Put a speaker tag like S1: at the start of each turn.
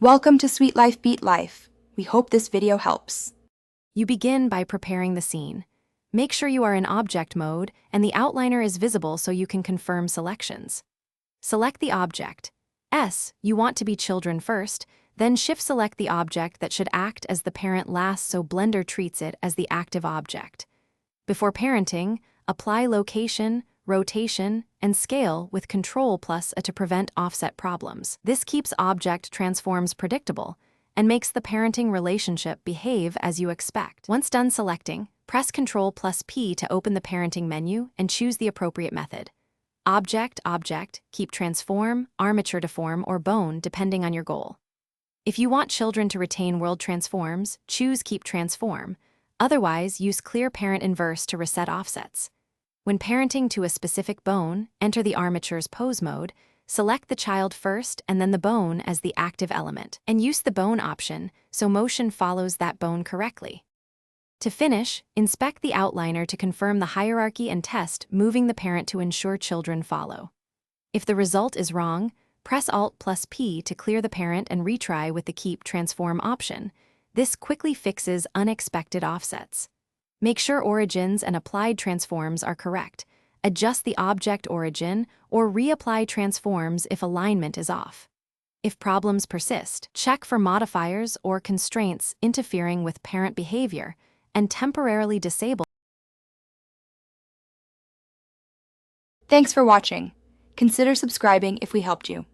S1: Welcome to Sweet Life Beat Life. We hope this video helps.
S2: You begin by preparing the scene. Make sure you are in object mode and the outliner is visible so you can confirm selections. Select the object. You want to be children first, then shift-select the object that should act as the parent last so Blender treats it as the active object. Before parenting, apply location, rotation, and scale with Ctrl+A to prevent offset problems. This keeps object transforms predictable and makes the parenting relationship behave as you expect. Once done selecting, press Ctrl+P to open the parenting menu and choose the appropriate method. Object, keep transform, armature deform, or bone depending on your goal. If you want children to retain world transforms, choose keep transform. Otherwise, use clear parent inverse to reset offsets. When parenting to a specific bone, enter the armature's pose mode, select the child first and then the bone as the active element, and use the bone option so motion follows that bone correctly. To finish, inspect the outliner to confirm the hierarchy and test moving the parent to ensure children follow. If the result is wrong, press Alt+P to clear the parent and retry with the Keep Transform option. This quickly fixes unexpected offsets. Make sure origins and applied transforms are correct. Adjust the object origin or reapply transforms if alignment is off. If problems persist, check for modifiers or constraints interfering with parent behavior and temporarily disable.
S1: Thanks for watching. Consider subscribing if we helped you.